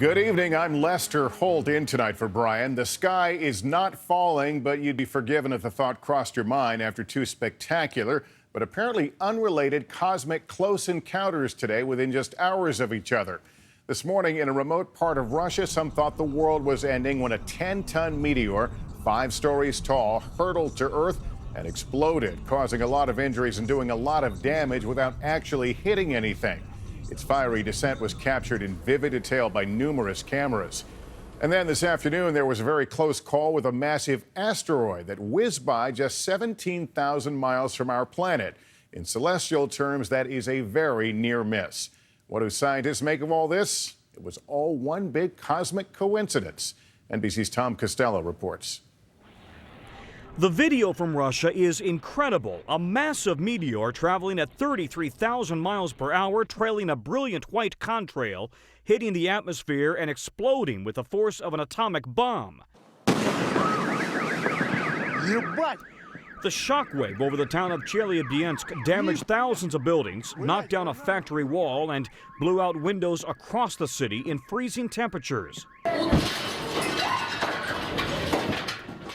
Good evening. I'm Lester Holt in tonight for Brian. The sky is not falling, but you'd be forgiven if the thought crossed your mind after two spectacular but apparently unrelated cosmic close encounters today within just hours of each other. This morning in a remote part of Russia, some thought the world was ending when a 10-ton meteor, 5 stories tall, hurtled to Earth and exploded, causing a lot of injuries and doing a lot of damage without actually hitting anything. Its fiery descent was captured in vivid detail by numerous cameras. And then this afternoon, there was a very close call with a massive asteroid that whizzed by just 17,000 miles from our planet. In celestial terms, that is a very near miss. What do scientists make of all this? It was all one big cosmic coincidence. NBC's Tom Costello reports. The video from Russia is incredible. A massive meteor traveling at 33,000 miles per hour, trailing a brilliant white contrail, hitting the atmosphere and exploding with the force of an atomic bomb. The shockwave over the town of Chelyabinsk damaged thousands of buildings, knocked down a factory wall, and blew out windows across the city in freezing temperatures.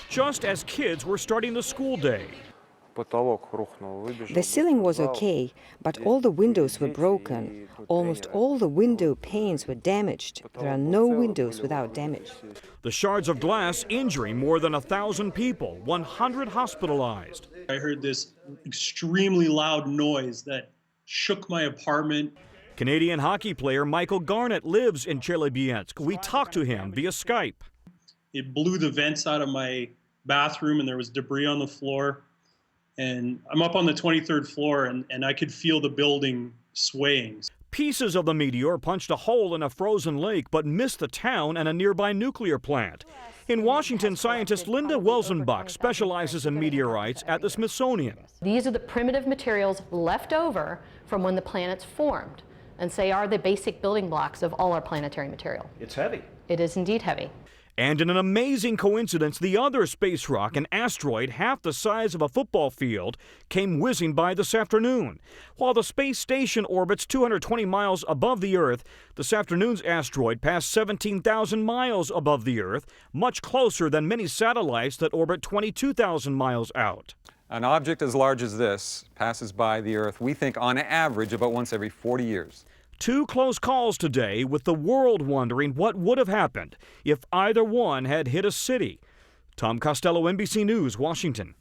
Just as kids were starting the school day. The ceiling was okay, but all the windows were broken. Almost all the window panes were damaged. There are no windows without damage. The shards of glass injuring more than 1,000 people, 100 hospitalized. I heard this extremely loud noise that shook my apartment. Canadian hockey player Michael Garnett lives in Chelyabinsk. We talked to him via Skype. It blew the vents out of my bathroom and there was debris on the floor. And I'm up on the 23rd floor and I could feel the building swaying. Pieces of the meteor punched a hole in a frozen lake but missed the town and a nearby nuclear plant. In Washington, scientist Linda Welzenbach specializes in meteorites at the Smithsonian. These are the primitive materials left over from when the planets formed and are the basic building blocks of all our planetary material. It's heavy. It is indeed heavy. And in an amazing coincidence, the other space rock, an asteroid half the size of a football field, came whizzing by this afternoon. While the space station orbits 220 miles above the Earth, this afternoon's asteroid passed 17,000 miles above the Earth, much closer than many satellites that orbit 22,000 miles out. An object as large as this passes by the Earth, we think, on average, about once every 40 years. Two close calls today, with the world wondering what would have happened if either one had hit a city. Tom Costello, NBC News, Washington.